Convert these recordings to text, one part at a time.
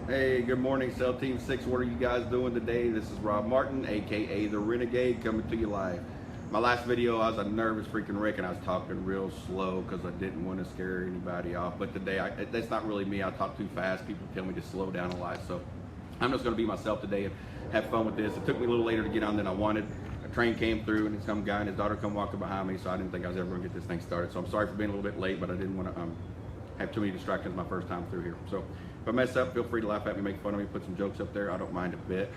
Hey, good morning, Cell Team 6. What are you guys doing today? This is Rob Martin, aka The Renegade, coming to you live. My last video, I was a nervous freaking wreck and I was talking real slow because I didn't want to scare anybody off. But today, that's not really me. I talk too fast. People tell me to slow down a lot. So I'm just going to be myself today and have fun with this. It took me a little later to get on than I wanted. A train came through and some guy and his daughter come walking behind me, so I didn't think I was ever going to get this thing started. So I'm sorry for being a little bit late, but I didn't want to have too many distractions my first time through here. So if I mess up, feel free to laugh at me, make fun of me, put some jokes up there. I don't mind a bit.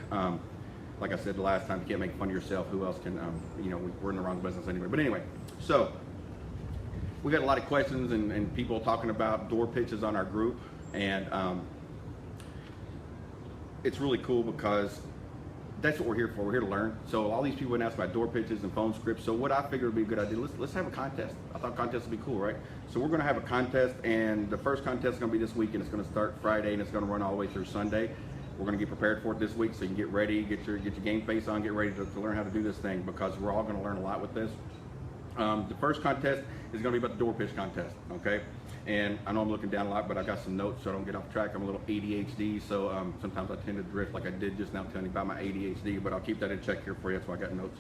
Like I said the last time, you can't make fun of yourself. Who else can, we're in the wrong business anyway. But anyway, so we got a lot of questions and people talking about door pitches on our group. And it's really cool because that's what we're here for. We're here to learn. So all these people would ask about door pitches and phone scripts. So what I figured would be a good idea, let's have a contest. I thought contests would be cool, right? So we're gonna have a contest, and the first contest is gonna be this week, and it's gonna start Friday, and it's gonna run all the way through Sunday. We're gonna get prepared for it this week, so you can get ready, get your game face on, get ready to learn how to do this thing, because we're all gonna learn a lot with this. The first contest is going to be about the door pitch contest, okay? And I know I'm looking down a lot, but I got some notes so I don't get off track. I'm a little ADHD, so sometimes I tend to drift like I did just now telling you about my ADHD, but I'll keep that in check here for you. That's why I got notes.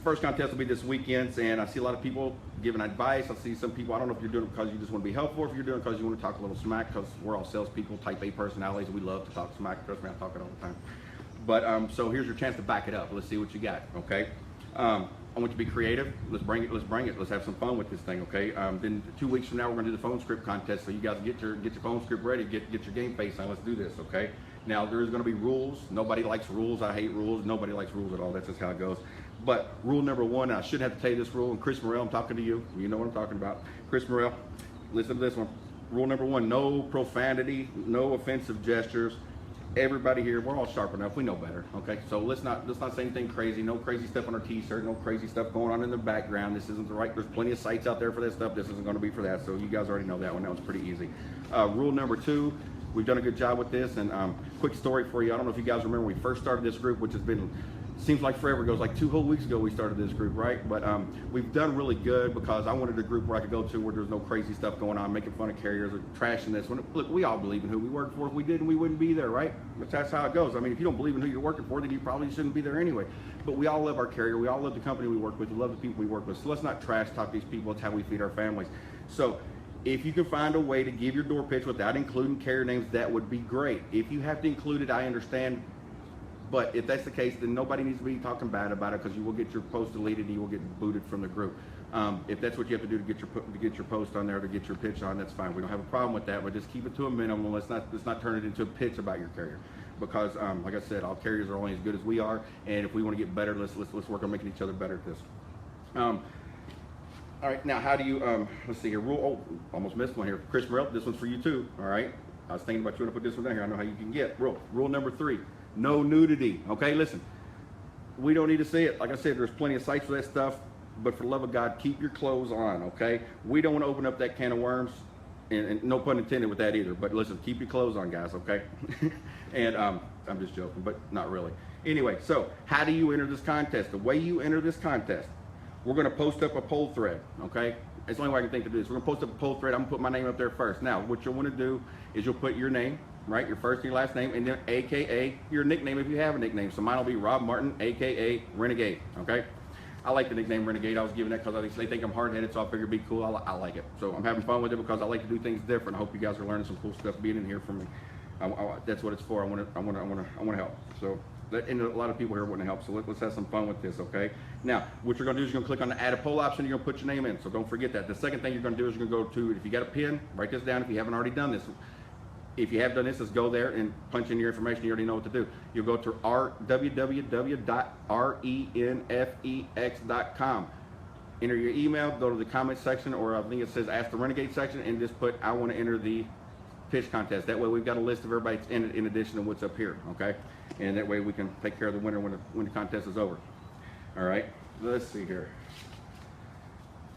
First contest will be this weekend, and I see a lot of people giving advice. I see some people, I don't know if you're doing it because you just want to be helpful, or if you're doing it because you want to talk a little smack, because we're all salespeople, type A personalities. We love to talk smack. Trust me, I talk it all the time. But so here's your chance to back it up. Let's see what you got, okay? I want you to be creative. Let's bring it. Let's have some fun with this thing, okay? Then 2 weeks from now, we're gonna do the phone script contest. So you guys get your phone script ready, get your game face on. Let's do this, okay? Now there's gonna be rules. Nobody likes rules. I hate rules. Nobody likes rules at all. That's just how it goes. But rule number one, and I shouldn't have to tell you this rule. And Chris Morrell, I'm talking to you. You know what I'm talking about. Chris Morrell, listen to this one. Rule number one: no profanity, no offensive gestures. Everybody here, we're all sharp enough. We know better, okay? So let's not say anything crazy. No crazy stuff on our t-shirt. No crazy stuff going on in the background. This isn't the right. There's plenty of sites out there for that stuff. This isn't going to be for that. So you guys already know that one. That was pretty easy. Rule number two, we've done a good job with this. And quick story for you. I don't know if you guys remember when we first started this group, which has been, seems like forever ago. It was like 2 whole weeks ago we started this group, right? But we've done really good because I wanted a group where I could go to where there's no crazy stuff going on, making fun of carriers or trashing this. Look, we all believe in who we work for. If we didn't, we wouldn't be there, right? But that's how it goes. I mean, if you don't believe in who you're working for, then you probably shouldn't be there anyway. But we all love our carrier. We all love the company we work with. We love the people we work with. So let's not trash talk these people. It's how we feed our families. So if you can find a way to give your door pitch without including carrier names, that would be great. If you have to include it, I understand. But if that's the case, then nobody needs to be talking bad about it, because you will get your post deleted and you will get booted from the group. If that's what you have to do to get your post on there, to get your pitch on, that's fine. We don't have a problem with that, but just keep it to a minimum. Let's not turn it into a pitch about your carrier, because like I said, all carriers are only as good as we are, and if we want to get better, let's work on making each other better at this. All right, now how do you let's see here. Almost missed one here. Chris Morrell, this one's for you too. All right, I was thinking about you when I put this one down here. I know how you can get. Rule number 3. No nudity, okay? Listen, we don't need to see it. Like I said, there's plenty of sites for that stuff, but for the love of God, keep your clothes on, okay? We don't want to open up that can of worms, and no pun intended with that either, but listen, keep your clothes on, guys, okay? And I'm just joking, but not really. Anyway, so how do you enter this contest? The way you enter this contest, we're going to post up a poll thread, okay? It's the only way I can think to do this. We're going to post up a poll thread. I'm going to put my name up there first. Now, what you'll want to do is you'll put your name, right? Your first and your last name, and then AKA your nickname if you have a nickname. So mine will be Rob Martin, AKA Renegade, okay? I like the nickname Renegade. I was giving that because they think I'm hard-headed, so I figured it'd be cool. I like it. So I'm having fun with it because I like to do things different. I hope you guys are learning some cool stuff being in here for me. That's what it's for. I want to help. So and a lot of people here want to help. So let's have some fun with this, okay? Now, what you're going to do is you're going to click on the add a poll option. You're going to put your name in. So don't forget that. The second thing you're going to do is you're going to go to, if you got a pen, write this down if you haven't already done this. If you have done this, just go there and punch in your information. You already know what to do. You'll go to www.renfex.com. Enter your email, go to the comment section, or I think it says Ask the Renegade section, and just put, I want to enter the pitch contest. That way we've got a list of everybody that's in it in addition to what's up here, okay? And that way we can take care of the winner when the contest is over. All right, let's see here.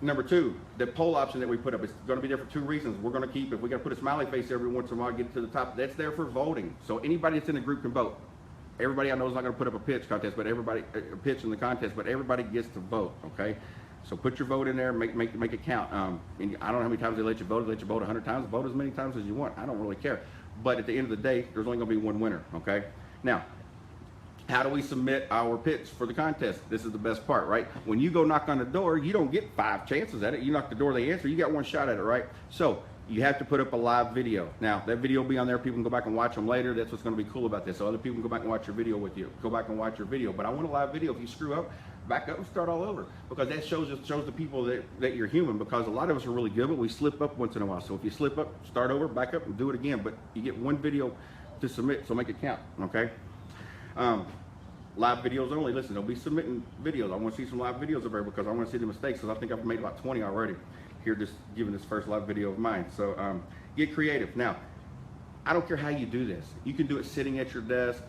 Number 2, the poll option that we put up is going to be there for 2 reasons. We're going to keep, if we got to put a smiley face every once in a while, get to the top, that's there for voting. So anybody that's in the group can vote. Everybody I know is not going to put up a pitch contest, but everybody, a pitch in the contest, but everybody gets to vote, okay? So put your vote in there, make it count. And I don't know how many times they let you vote. They let you vote 100 times. Vote as many times as you want. I don't really care. But at the end of the day, there's only going to be one winner. Okay. Now, how do we submit our pitch for the contest? This is the best part, right? When you go knock on the door, you don't get 5 chances at it. You knock the door, they answer. You got 1 shot at it, right? So you have to put up a live video. Now, that video will be on there. People can go back and watch them later. That's what's going to be cool about this. So other people can go back and watch your video with you. Go back and watch your video. But I want a live video. If you screw up, back up and start all over, because that shows the people that you're human, because a lot of us are really good, but we slip up once in a while. So if you slip up, start over, back up, and do it again. But you get 1 video to submit, so make it count, okay? Live videos only. Listen, they'll be submitting videos. I want to see some live videos of her, because I want to see the mistakes, because I think I've made about 20 already here just giving this first live video of mine. So get creative. Now, I don't care how you do this. You can do it sitting at your desk,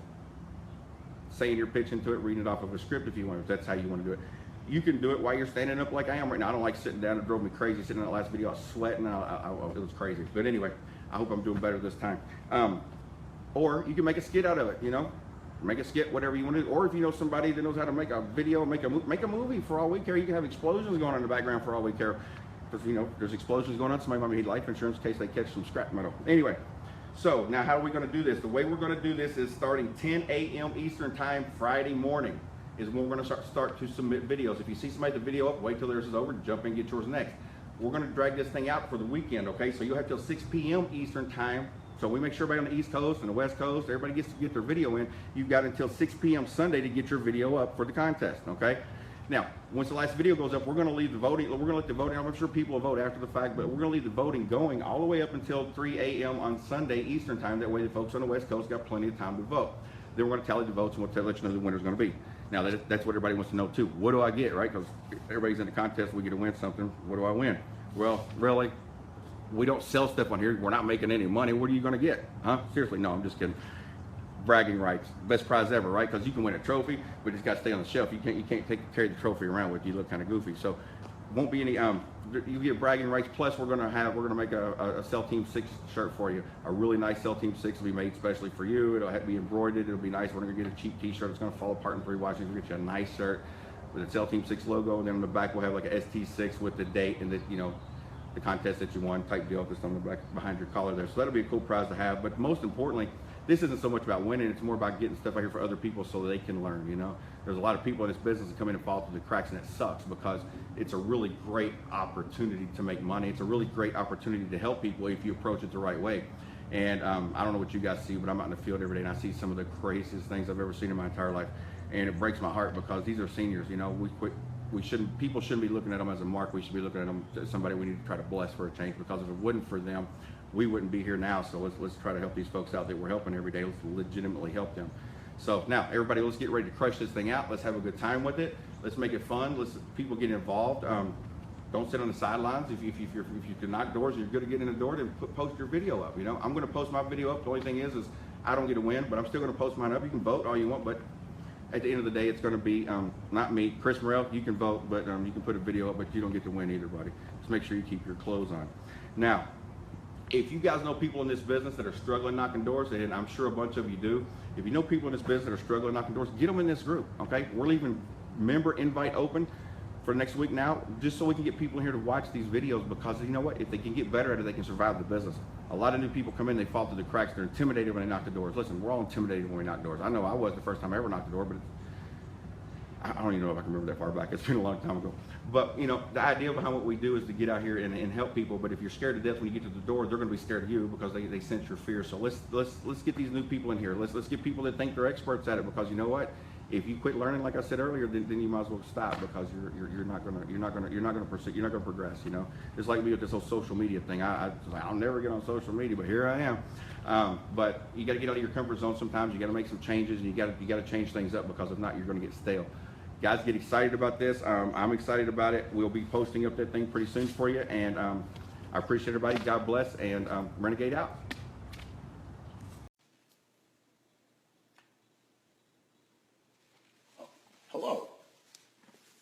saying your pitch into it, reading it off of a script if you want, if that's how you want to do it. You can do it while you're standing up like I am right now. I don't like sitting down. It drove me crazy sitting in that last video. I was sweating. It was crazy. But anyway, I hope I'm doing better this time. Or you can make a skit out of it, you know? Make a skit, whatever you want to do. Or if you know somebody that knows how to make a video, make a movie, for all we care. You can have explosions going on in the background for all we care. Because, you know, there's explosions going on. Somebody might need life insurance in case they catch some scrap metal. Anyway, so now how are we going to do this? The way we're going to do this is starting 10 a.m. Eastern time Friday morning is when we're going to start to submit videos. If you see somebody the video up, wait till theirs is over, jump in and get yours next. We're going to drag this thing out for the weekend, okay? So you'll have till 6 p.m. Eastern time. So we make sure everybody on the East Coast and the West Coast, everybody gets to get their video in. You've got until 6 p.m. Sunday to get your video up for the contest, okay? Now, once the last video goes up, we're going to leave the voting. We're going to let the voting. I'm sure people will vote after the fact, but we're going to leave the voting going all the way up until 3 a.m. on Sunday Eastern time. That way, the folks on the West Coast got plenty of time to vote. Then we're going to tally the votes and we'll let you know who the winner's going to be. Now, that's what everybody wants to know too. What do I get, right? Because everybody's in the contest. We get to win something. What do I win? Well, really, we don't sell stuff on here. We're not making any money. What are you going to get? Huh? Seriously, no, I'm just kidding. Bragging rights, best prize ever, right? Because you can win a trophy, but it's got to stay on the shelf. You can't carry the trophy around with you. You look kind of goofy. So, won't be any. You get bragging rights. Plus, we're gonna make a Cell Team 6 shirt for you. A really nice Cell Team 6 will be made especially for you. It'll be embroidered. It'll be nice. We're gonna get a cheap T-shirt. It's gonna fall apart in 3 washes. We'll get you a nice shirt with a Cell Team 6 logo, and then on the back we'll have like a ST6 with the date and the the contest that you won type deal just on the back behind your collar there. So that'll be a cool prize to have. But most importantly, this isn't so much about winning, it's more about getting stuff out here for other people so they can learn, you know. There's a lot of people in this business that come in and fall through the cracks, and it sucks because it's a really great opportunity to make money. It's a really great opportunity to help people if you approach it the right way. And I don't know what you guys see, but I'm out in the field every day and I see some of the craziest things I've ever seen in my entire life. And it breaks my heart because these are seniors, you know. People shouldn't be looking at them as a mark. We should be looking at them as somebody we need to try to bless for a change, because if it wasn't for them, we wouldn't be here now. So let's try to help these folks out that we're helping every day. Let's legitimately help them. So now, everybody, let's get ready to crush this thing out. Let's have a good time with it. Let's make it fun. Let's people get involved. Don't sit on the sidelines. If you can knock doors and you're good at getting in the door, then post your video up. You know, I'm going to post my video up. The only thing is I don't get a win, but I'm still going to post mine up. You can vote all you want, but at the end of the day, it's going to be not me, Chris Morrell. You can vote, but you can put a video up, but you don't get to win either, buddy. Just make sure you keep your clothes on. Now, if you guys know people in this business that are struggling knocking doors, and I'm sure a bunch of you do, if you know people in this business that are struggling knocking doors, get them in this group, okay? We're leaving member invite open for next week now, just so we can get people in here to watch these videos, because you know what? If they can get better at it, they can survive the business. A lot of new people come in, they fall through the cracks, they're intimidated when they knock the doors. Listen, we're all intimidated when we knock doors. I know I was the first time I ever knocked the door, but I don't even know if I can remember that far back. It's been a long time ago. But, you know, the idea behind what we do is to get out here and help people. But if you're scared to death when you get to the door, they're going to be scared of you because they sense your fear. So let's get these new people in here. Let's get people that think they're experts at it, because you know what? If you quit learning, like I said earlier, then you might as well stop, because you're not gonna pursue, you're not gonna progress. You know, it's like me with this whole social media thing. I'll never get on social media, but here I am. But you got to get out of your comfort zone sometimes. You got to make some changes, and you got to change things up, because if not, you're going to get stale. Guys, get excited about this. I'm excited about it. We'll be posting up that thing pretty soon for you, and I appreciate everybody. God bless, and Renegade out. Hello.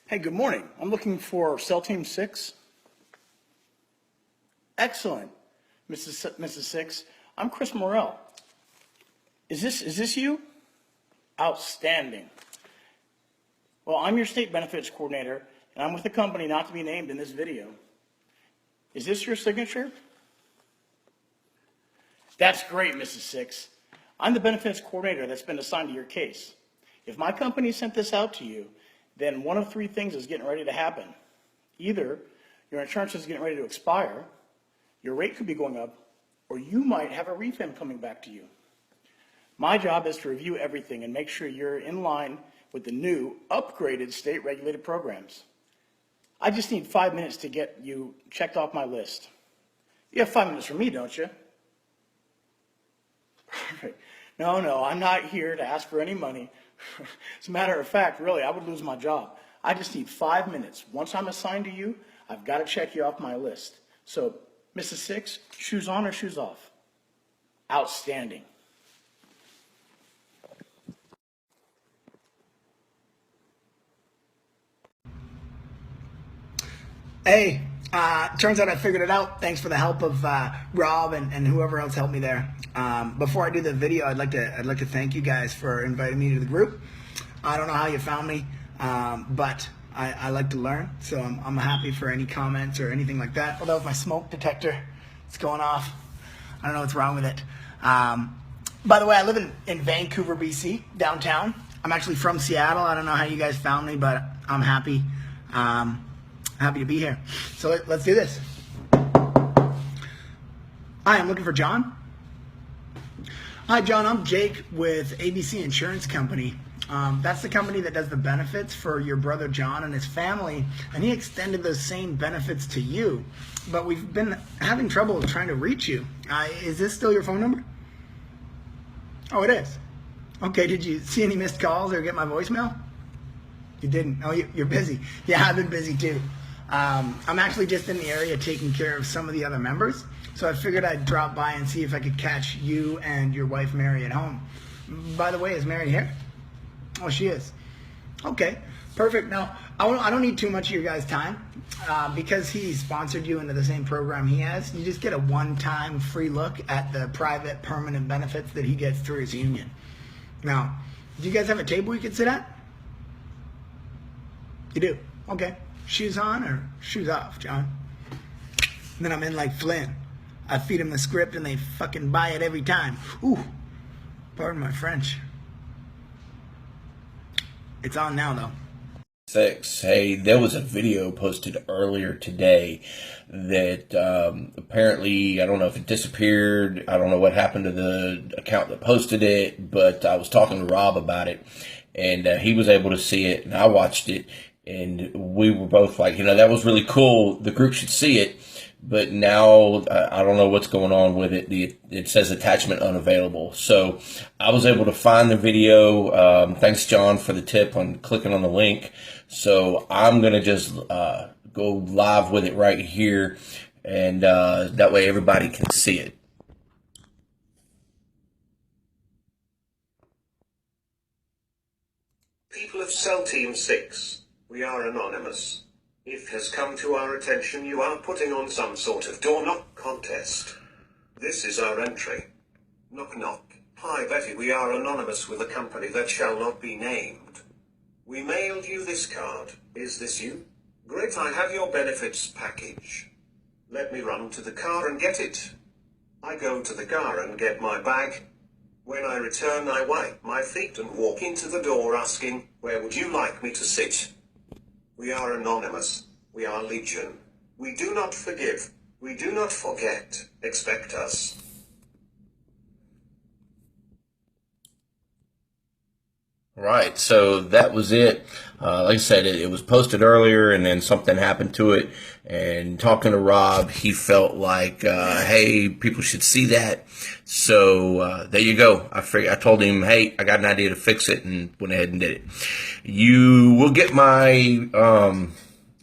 Hey, good morning. I'm looking for Cell Team 6. Excellent, Mrs. 6. I'm Chris Morrell. Is this you? Outstanding. Well, I'm your state benefits coordinator, and I'm with a company not to be named in this video. Is this your signature? That's great, Mrs. Six. I'm the benefits coordinator that's been assigned to your case. If my company sent this out to you, then one of three things is getting ready to happen. Either your insurance is getting ready to expire, your rate could be going up, or you might have a refund coming back to you. My job is to review everything and make sure you're in line with the new, upgraded state-regulated programs. I just need 5 minutes to get you checked off my list. You have 5 minutes for me, don't you? Perfect. No, I'm not here to ask for any money. As a matter of fact, really, I would lose my job. I just need 5 minutes. Once I'm assigned to you, I've got to check you off my list. So, Mrs. Six, shoes on or shoes off? Outstanding. Hey, turns out I figured it out. Thanks for the help of Rob and whoever else helped me there. Before I do the video, I'd like to thank you guys for inviting me to the group. I don't know how you found me, but I like to learn, so I'm happy for any comments or anything like that. Although if my smoke detector is going off, I don't know what's wrong with it. By the way, I live in Vancouver, BC, downtown. I'm actually from Seattle. I don't know how you guys found me, but I'm happy. Happy to be here. So let's do this. Hi, I'm looking for John. Hi, John. I'm Jake with ABC Insurance Company. That's the company that does the benefits for your brother John and his family, and he extended those same benefits to you. But we've been having trouble trying to reach you. Is this still your phone number? Oh, it is. Okay, did you see any missed calls or get my voicemail? You didn't? Oh, you're busy. Yeah, I've been busy too. I'm actually just in the area taking care of some of the other members, so I figured I'd drop by and see if I could catch you and your wife Mary at home. By the way, is Mary here? Oh, she is. Okay, perfect. Now, I don't need too much of your guys' time. Because he sponsored you into the same program he has, you just get a one-time free look at the private permanent benefits that he gets through his union. Now, do you guys have a table you can sit at? You do? Okay. Shoes on or shoes off, John? And then I'm in like Flynn. I feed them the script and they fucking buy it every time. Ooh, pardon my French. It's on now, though. Six. Hey, there was a video posted earlier today that apparently, I don't know if it disappeared. I don't know what happened to the account that posted it, but I was talking to Rob about it, and he was able to see it, and I watched it, and we were both like, that was really cool. The group should see it. But now I don't know what's going on with it. It says attachment unavailable. So I was able to find the video. Thanks, John, for the tip on clicking on the link. So I'm going to just go live with it right here. And that way everybody can see it. People of Cell Team 6, we are anonymous. It has come to our attention you are putting on some sort of door knock contest. This is our entry. Knock knock. Hi Betty, we are anonymous with a company that shall not be named. We mailed you this card. Is this you? Great, I have your benefits package. Let me run to the car and get it. I go to the car and get my bag. When I return, I wipe my feet and walk into the door asking, where would you like me to sit? We are anonymous. We are legion. We do not forgive. We do not forget. Expect us. Right, so that was it. Like I said, it was posted earlier, and then something happened to it. And talking to Rob, he felt like, hey, people should see that. So there you go. I told him, hey, I got an idea to fix it, and went ahead and did it. You will get my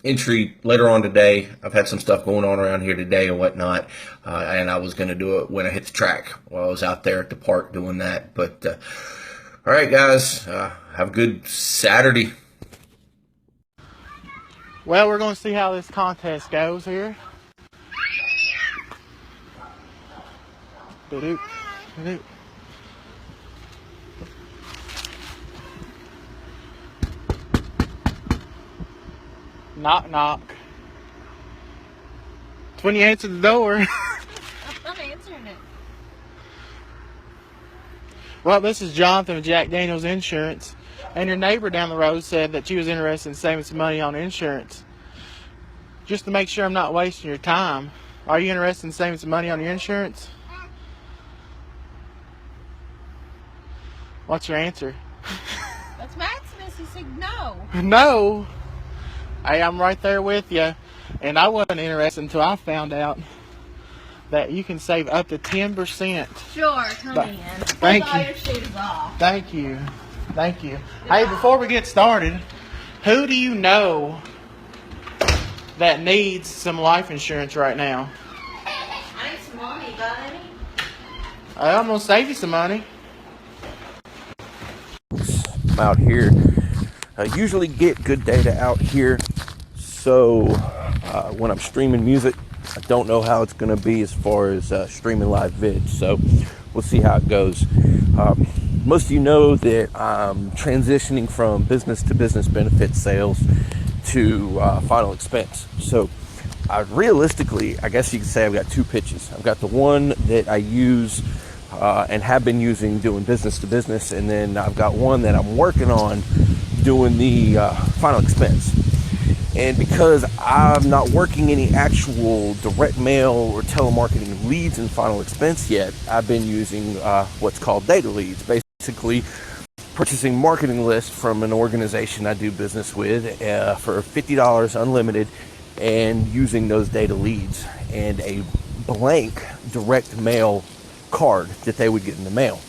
entry later on today. I've had some stuff going on around here today and whatnot, and I was going to do it when I hit the track while I was out there at the park doing that. But all right, guys, have a good Saturday. Well, we're going to see how this contest goes here. Ba-doop, ba-doop. Knock, knock. It's when you answer the door. I'm not answering it. Well, this is Jonathan with Jack Daniels Insurance. And your neighbor down the road said that she was interested in saving some money on insurance. Just to make sure I'm not wasting your time, are you interested in saving some money on your insurance? What's your answer? That's Maximus. He said no. No. Hey, I'm right there with you. And I wasn't interested until I found out that you can save up to 10%. Sure, come in. Thank Take all you. your shoes off. Thank you. Thank you. Hey, before we get started, who do you know that needs some life insurance right now? I need some money. You got any? I'm going to save you some money. I'm out here. I usually get good data out here, so when I'm streaming music, I don't know how it's going to be as far as streaming live vids, so we'll see how it goes. Most of you know that I'm transitioning from business to business benefit sales to final expense. So realistically, I guess you could say I've got two pitches. I've got the one that I use and have been using doing business to business, and then I've got one that I'm working on doing the final expense. And because I'm not working any actual direct mail or telemarketing leads in final expense yet, I've been using what's called data leads, basically purchasing marketing lists from an organization I do business with for $50 unlimited, and using those data leads and a blank direct mail card that they would get in the mail.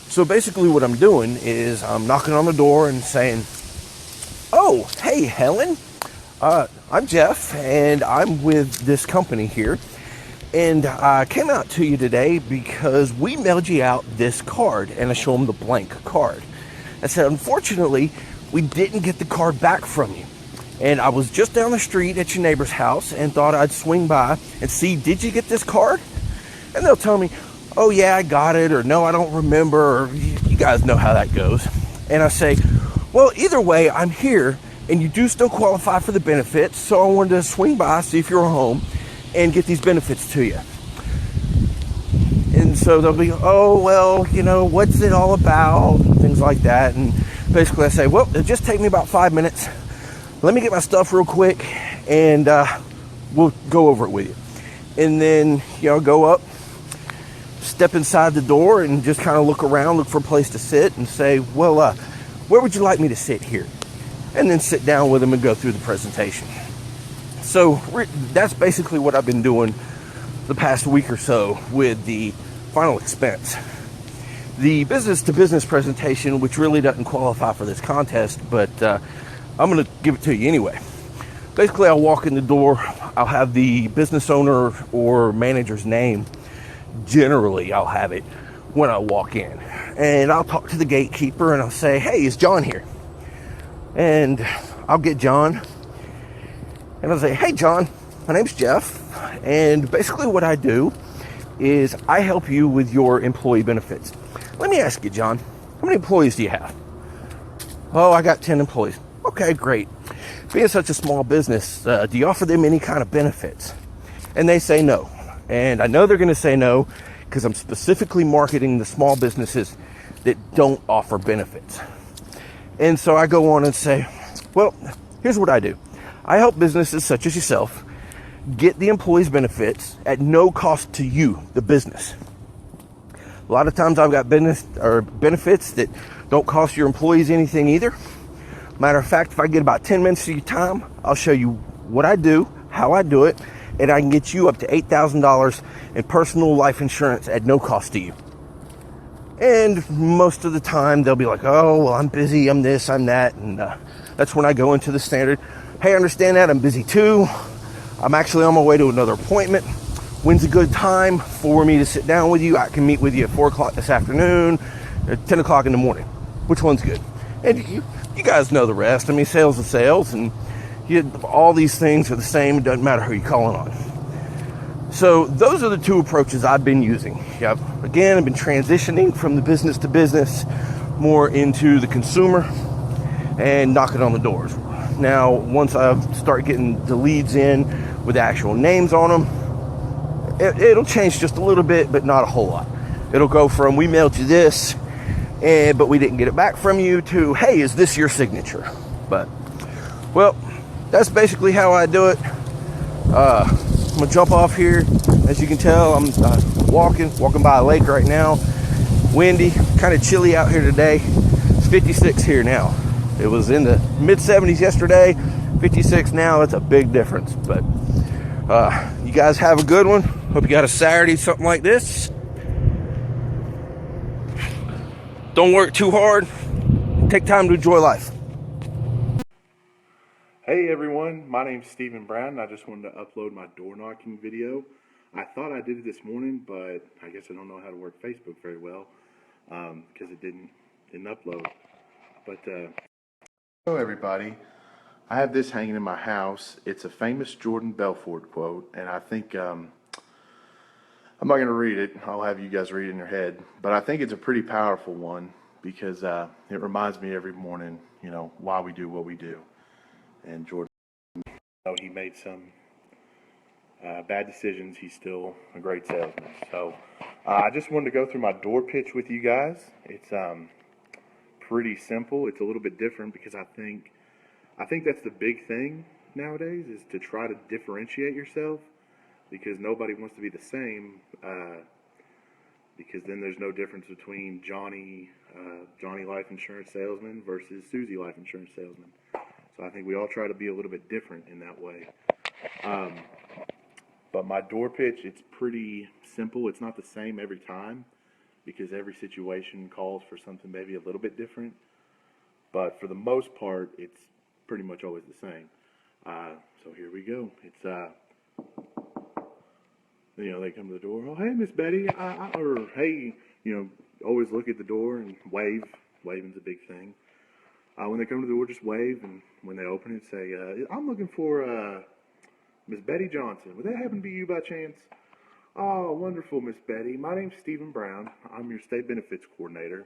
So basically what I'm doing is I'm knocking on the door and saying, "Oh, hey Helen, I'm Jeff and I'm with this company here, and I came out to you today because we mailed you out this card." And I show them the blank card. I said, "Unfortunately, we didn't get the card back from you, and I was just down the street at your neighbor's house and thought I'd swing by and see, did you get this card?" And they'll tell me, "Oh yeah, I got it," or "No, I don't remember," or "You guys know how that goes." And I say, "Well, either way, I'm here and you do still qualify for the benefits, so I wanted to swing by, see if you're home, and get these benefits to you." And so they'll be, "Oh, well, you know, what's it all about?" And things like that. And basically I say, "Well, it'll just take me about 5 minutes. Let me get my stuff real quick and we'll go over it with you." And then, go up, step inside the door and just kind of look around, look for a place to sit and say, "Well, where would you like me to sit here?" And then sit down with them and go through the presentation. So that's basically what I've been doing the past week or so with the final expense. The business to business presentation, which really doesn't qualify for this contest, but I'm going to give it to you anyway. Basically, I'll walk in the door, I'll have the business owner or manager's name. Generally, I'll have it when I walk in. And I'll talk to the gatekeeper and I'll say, "Hey, is John here?" And I'll get John and I'll say, "Hey John, my name's Jeff, and basically what I do is I help you with your employee benefits. Let me ask you, John, how many employees do you have?" "Oh, I got 10 employees. "Okay, great. Being such a small business, do you offer them any kind of benefits?" And they say no. And I know they're going to say no because I'm specifically marketing the small businesses that don't offer benefits. And so I go on and say, "Well, here's what I do. I help businesses such as yourself get the employees' benefits at no cost to you, the business. A lot of times I've got business or benefits that don't cost your employees anything either. Matter of fact, if I get about 10 minutes of your time, I'll show you what I do, how I do it, and I can get you up to $8,000 in personal life insurance at no cost to you." And most of the time they'll be like, "Oh, well, I'm busy, I'm this, I'm that." And that's when I go into the standard, "Hey, I understand that, I'm busy too. I'm actually on my way to another appointment. When's a good time for me to sit down with you? I can meet with you at 4 o'clock this afternoon, at 10 o'clock in the morning. Which one's good?" And you guys know the rest. I mean, sales is sales, and all these things are the same. It doesn't matter who you're calling on. So those are the two approaches I've been using. Again, I've been transitioning from the business to business more into the consumer and knocking on the doors. Now, once I start getting the leads in with actual names on them, it'll change just a little bit, but not a whole lot. It'll go from, we mailed you this, but we didn't get it back from you, to, hey, is this your signature? But, well, that's basically how I do it. I'm gonna jump off here. As you can tell, I'm walking by a lake right now. Windy, kind of chilly out here today. It's 56 here now. It was in the mid 70s yesterday, 56 now. That's a big difference. But you guys have a good one. Hope you got a Saturday, something like this. Don't work too hard. Take time to enjoy life. Hey everyone, my name's Stephen Brown, and I just wanted to upload my door knocking video. I thought I did it this morning, but I guess I don't know how to work Facebook very well because it didn't upload. But hello everybody, I have this hanging in my house. It's a famous Jordan Belfort quote, and I think I'm not going to read it. I'll have you guys read it in your head, but I think it's a pretty powerful one because it reminds me every morning, you know, why we do what we do. And Jordan, he made some bad decisions. He's still a great salesman. So I just wanted to go through my door pitch with you guys. It's pretty simple. It's a little bit different because I think that's the big thing nowadays, is to try to differentiate yourself, because nobody wants to be the same. Because then there's no difference between Johnny Life Insurance Salesman versus Susie Life Insurance Salesman. So I think we all try to be a little bit different in that way. But my door pitch, it's pretty simple. It's not the same every time because every situation calls for something maybe a little bit different. But for the most part, it's pretty much always the same. So here we go. It's, you know, they come to the door. Oh, hey, Miss Betty. Or, hey, you know, always look at the door and wave. Waving's a big thing. When they come to the door, just wave, and when they open it, say, I'm looking for Miss Betty Johnson. Would that happen to be you by chance? Oh, wonderful, Miss Betty. My name's Stephen Brown. I'm your state benefits coordinator.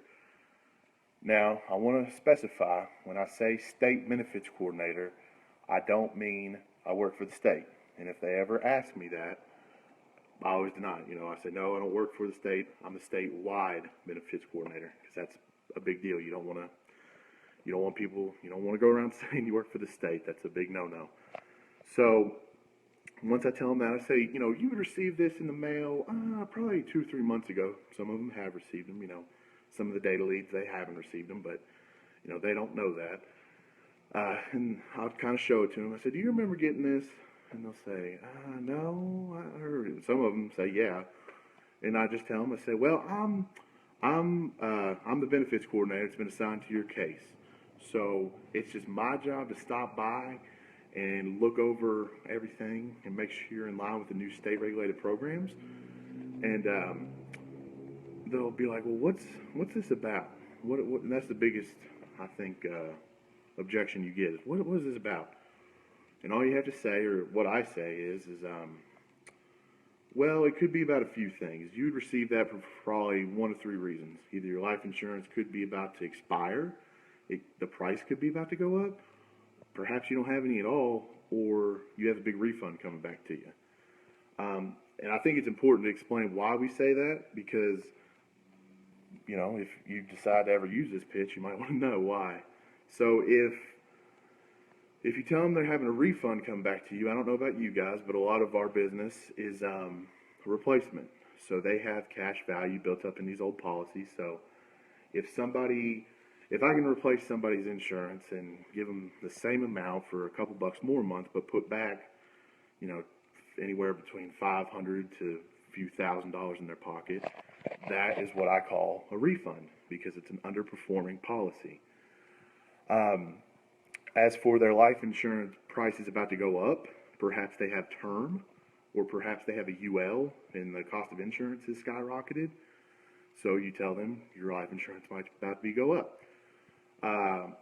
Now, I want to specify, when I say state benefits coordinator, I don't mean I work for the state. And if they ever ask me that, I always deny it. You know, I say, no, I don't work for the state. I'm the statewide benefits coordinator, because that's a big deal. You don't want to go around saying you work for the state. That's a big no-no. So once I tell them that, I say, you know, you would receive this in the mail probably 2-3 months ago. Some of them have received them. You know, some of the data leads, they haven't received them, but, you know, they don't know that. And I'll kind of show it to them. I said, do you remember getting this? And they'll say, no, I heard it. Some of them say, yeah. And I just tell them, I say, well, I'm the benefits coordinator. It's been assigned to your case. So it's just my job to stop by and look over everything and make sure you're in line with the new state regulated programs. And they'll be like, well, what's this about? What and that's the biggest, I think, objection you get is, what is this about? And all you have to say, or what I say is well, it could be about a few things. You'd receive that for probably 1 of 3 reasons. Either your life insurance could be about to expire, the price could be about to go up, perhaps you don't have any at all, or you have a big refund coming back to you. And I think it's important to explain why we say that, because, you know, if you decide to ever use this pitch, you might want to know why. So if you tell them they're having a refund come back to you, I don't know about you guys, but a lot of our business is a replacement. So they have cash value built up in these old policies. So if I can replace somebody's insurance and give them the same amount for a couple bucks more a month, but put back, you know, anywhere between $500 to a few $1,000s in their pocket, that is what I call a refund, because it's an underperforming policy. As for their life insurance price is about to go up, perhaps they have term, or perhaps they have a UL and the cost of insurance has skyrocketed. So you tell them your life insurance might about to go up.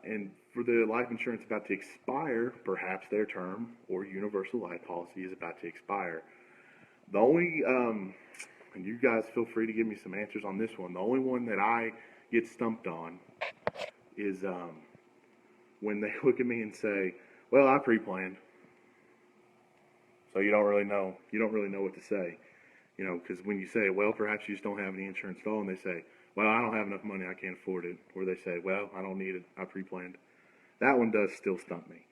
And for the life insurance about to expire, perhaps their term or universal life policy is about to expire. The only, and you guys feel free to give me some answers on this one, the only one that I get stumped on is when they look at me and say, Well, I pre-planned, so you don't really know. You don't really know what to say, you know, because when you say, well, perhaps you just don't have any insurance at all, and they say, well, I don't have enough money, I can't afford it, or they say, well, I don't need it, I pre-planned. That one does still stump me.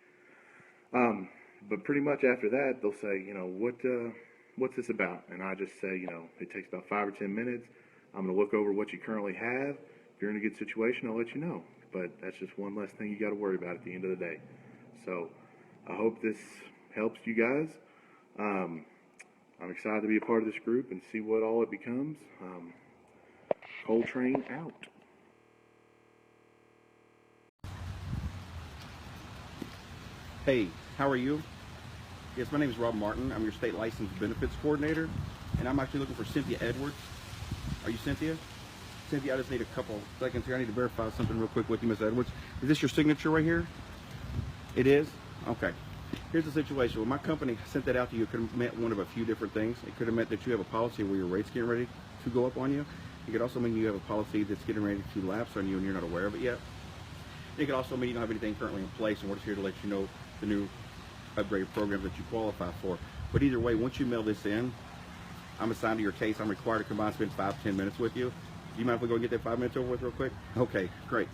But pretty much after that, they'll say, you know, what's this about? And I just say, you know, it takes about 5 or 10 minutes. I'm going to look over what you currently have. If you're in a good situation, I'll let you know. But that's just one less thing you got to worry about at the end of the day. So I hope this helps you guys. I'm excited to be a part of this group and see what all it becomes. Coltrane out. Hey, how are you? Yes, my name is Rob Martin. I'm your state licensed benefits coordinator, and I'm actually looking for Cynthia Edwards. Are you Cynthia? Cynthia, I just need a couple seconds here. I need to verify something real quick with you, Ms. Edwards. Is this your signature right here? It is? Okay. Here's the situation. When my company sent that out to you, it could have meant one of a few different things. It could have meant that you have a policy where your rate's getting ready to go up on you. It could also mean you have a policy that's getting ready to lapse on you and you're not aware of it yet. It could also mean you don't have anything currently in place, and we're just here to let you know the new upgraded programs that you qualify for. But either way, once you mail this in, I'm assigned to your case. I'm required to come by and spend 5-10 minutes with you. Do you mind if we go get that 5 minutes over with real quick? Okay, great.